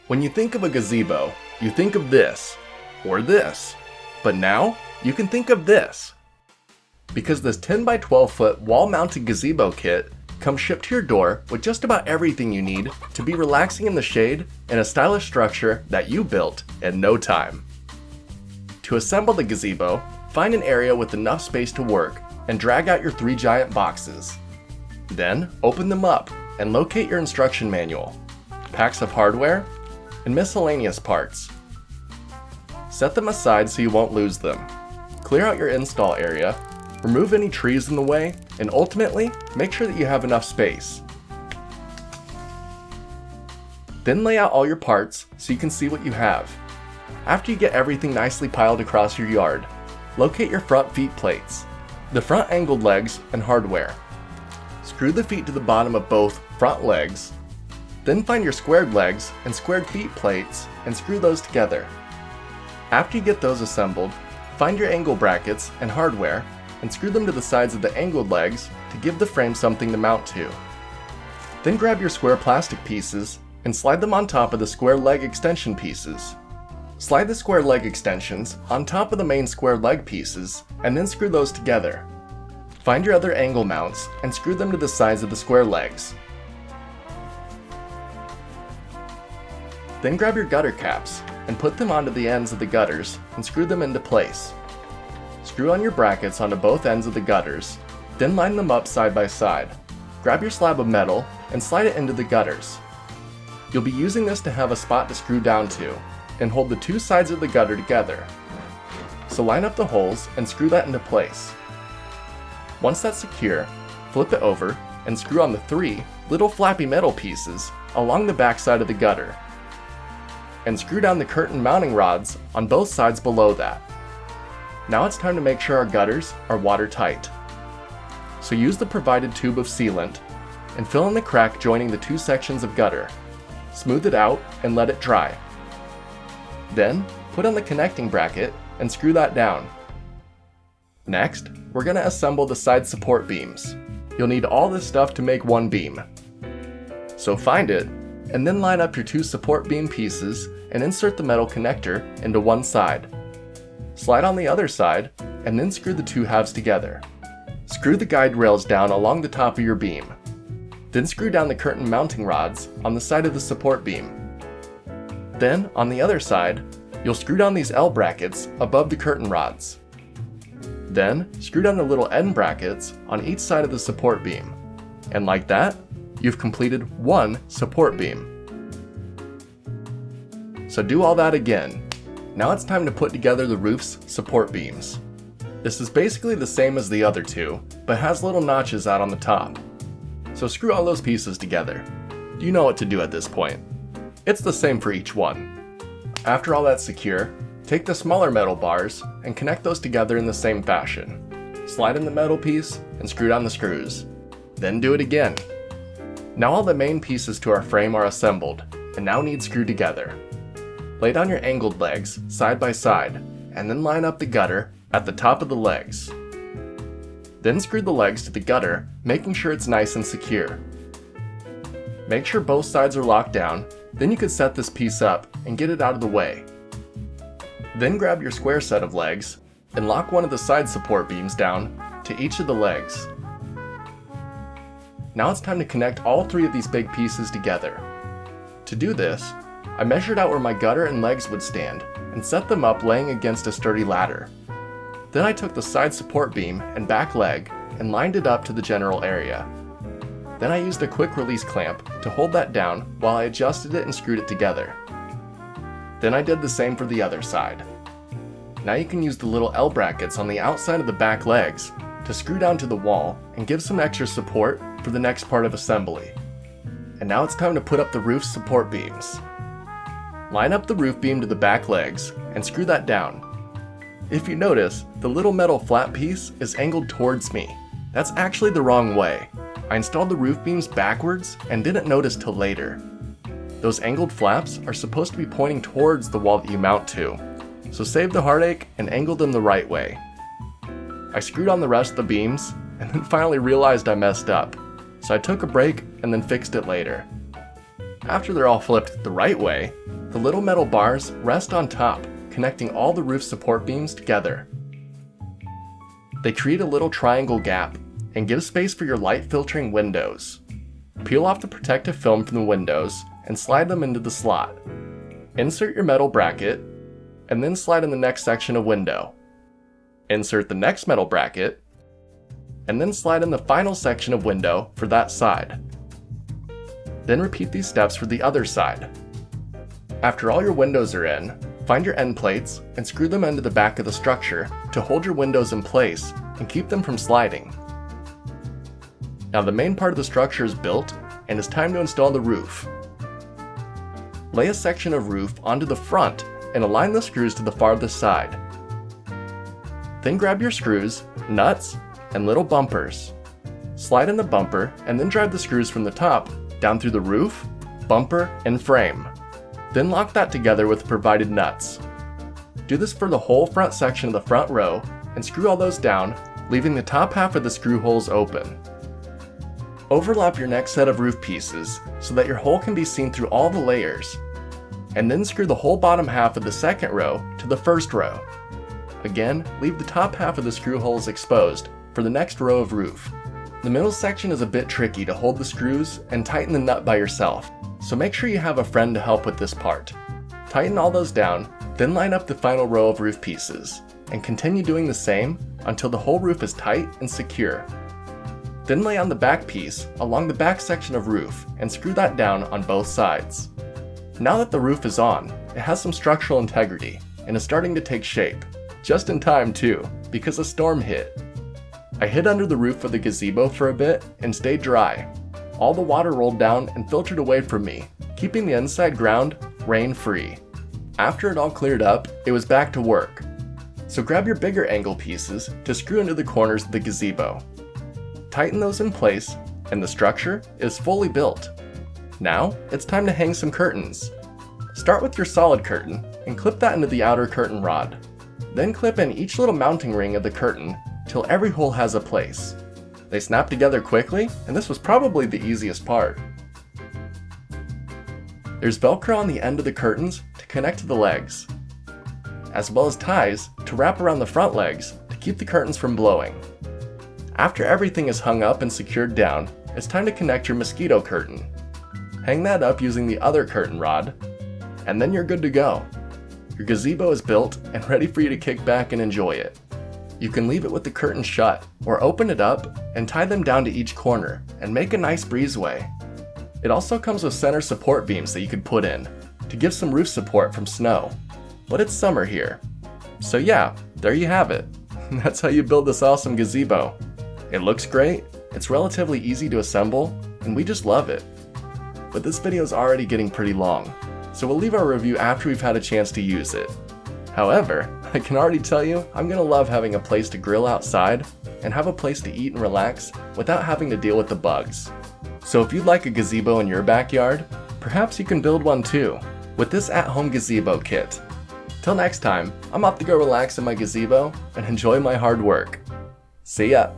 When you think of a gazebo, you think of this, or this, but now you can think of this. Because this 10 by 12 foot wall-mounted gazebo kit comes shipped to your door with just about everything you need to be relaxing in the shade in a stylish structure that you built in no time. To assemble the gazebo, find an area with enough space to work and drag out your 3 giant boxes. Then open them up and locate your instruction manual, packs of hardware, and miscellaneous parts. Set them aside so you won't lose them. Clear out your install area, remove any trees in the way, and ultimately, make sure that you have enough space. Then lay out all your parts so you can see what you have. After you get everything nicely piled across your yard, locate your front feet plates, the front angled legs, and hardware. Screw the feet to the bottom of both front legs. Then find your squared legs and squared feet plates and screw those together. After you get those assembled, find your angle brackets and hardware and screw them to the sides of the angled legs to give the frame something to mount to. Then grab your square plastic pieces and slide them on top of the square leg extension pieces. Slide the square leg extensions on top of the main square leg pieces and then screw those together. Find your other angle mounts and screw them to the sides of the square legs. Then grab your gutter caps and put them onto the ends of the gutters and screw them into place. Screw on your brackets onto both ends of the gutters, then line them up side by side. Grab your slab of metal and slide it into the gutters. You'll be using this to have a spot to screw down to and hold the 2 sides of the gutter together. So line up the holes and screw that into place. Once that's secure, flip it over and screw on the 3 little flappy metal pieces along the back side of the gutter. And screw down the curtain mounting rods on both sides below that. Now it's time to make sure our gutters are watertight. So use the provided tube of sealant and fill in the crack joining the 2 sections of gutter. Smooth it out and let it dry. Then put on the connecting bracket and screw that down. Next, we're going to assemble the side support beams. You'll need all this stuff to make one beam. So find it, and then line up your 2 support beam pieces and insert the metal connector into one side. Slide on the other side, and then screw the 2 halves together. Screw the guide rails down along the top of your beam. Then screw down the curtain mounting rods on the side of the support beam. Then, on the other side, you'll screw down these L brackets above the curtain rods. Then, screw down the little end brackets on each side of the support beam. And like that, you've completed one support beam. So do all that again. Now it's time to put together the roof's support beams. This is basically the same as the other 2, but has little notches out on the top. So screw all those pieces together. You know what to do at this point. It's the same for each one. After all that's secure, take the smaller metal bars and connect those together in the same fashion. Slide in the metal piece and screw down the screws. Then do it again. Now all the main pieces to our frame are assembled and now need screwed together. Lay down your angled legs side by side and then line up the gutter at the top of the legs. Then screw the legs to the gutter, making sure it's nice and secure. Make sure both sides are locked down, then you can set this piece up and get it out of the way. Then grab your square set of legs and lock one of the side support beams down to each of the legs. Now it's time to connect all 3 of these big pieces together. To do this, I measured out where my gutter and legs would stand and set them up laying against a sturdy ladder. Then I took the side support beam and back leg and lined it up to the general area. Then I used a quick release clamp to hold that down while I adjusted it and screwed it together. Then I did the same for the other side. Now you can use the little L brackets on the outside of the back legs to screw down to the wall and give some extra support for the next part of assembly. And now it's time to put up the roof's support beams. Line up the roof beam to the back legs and screw that down. If you notice, the little metal flat piece is angled towards me. That's actually the wrong way. I installed the roof beams backwards and didn't notice till later. Those angled flaps are supposed to be pointing towards the wall that you mount to, so save the heartache and angle them the right way. I screwed on the rest of the beams and then finally realized I messed up, so I took a break and then fixed it later. After they're all flipped the right way, the little metal bars rest on top, connecting all the roof support beams together. They create a little triangle gap and give space for your light filtering windows. Peel off the protective film from the windows and slide them into the slot. Insert your metal bracket, and then slide in the next section of window. Insert the next metal bracket, and then slide in the final section of window for that side. Then repeat these steps for the other side. After all your windows are in, find your end plates and screw them into the back of the structure to hold your windows in place and keep them from sliding. Now the main part of the structure is built, and it's time to install the roof. Lay a section of roof onto the front and align the screws to the farthest side. Then grab your screws, nuts, and little bumpers. Slide in the bumper and then drive the screws from the top down through the roof, bumper, and frame. Then lock that together with the provided nuts. Do this for the whole front section of the front row and screw all those down, leaving the top half of the screw holes open. Overlap your next set of roof pieces so that your hole can be seen through all the layers, and then screw the whole bottom half of the second row to the first row. Again, leave the top half of the screw holes exposed for the next row of roof. The middle section is a bit tricky to hold the screws and tighten the nut by yourself, so make sure you have a friend to help with this part. Tighten all those down, then line up the final row of roof pieces, and continue doing the same until the whole roof is tight and secure. Then lay on the back piece along the back section of roof and screw that down on both sides. Now that the roof is on, it has some structural integrity and is starting to take shape. Just in time too, because a storm hit. I hid under the roof of the gazebo for a bit and stayed dry. All the water rolled down and filtered away from me, keeping the inside ground rain-free. After it all cleared up, it was back to work. So grab your bigger angle pieces to screw into the corners of the gazebo. Tighten those in place, and the structure is fully built. Now, it's time to hang some curtains. Start with your solid curtain and clip that into the outer curtain rod. Then clip in each little mounting ring of the curtain till every hole has a place. They snap together quickly, and this was probably the easiest part. There's Velcro on the end of the curtains to connect to the legs, as well as ties to wrap around the front legs to keep the curtains from blowing. After everything is hung up and secured down, it's time to connect your mosquito curtain. Hang that up using the other curtain rod, and then you're good to go. Your gazebo is built and ready for you to kick back and enjoy it. You can leave it with the curtain shut, or open it up and tie them down to each corner and make a nice breezeway. It also comes with center support beams that you can put in to give some roof support from snow. But it's summer here. So yeah, there you have it. That's how you build this awesome gazebo. It looks great, it's relatively easy to assemble, and we just love it. But this video is already getting pretty long, so we'll leave our review after we've had a chance to use it. However, I can already tell you I'm gonna love having a place to grill outside and have a place to eat and relax without having to deal with the bugs. So if you'd like a gazebo in your backyard, perhaps you can build one too, with this at-home gazebo kit. Till next time, I'm off to go relax in my gazebo and enjoy my hard work. See ya!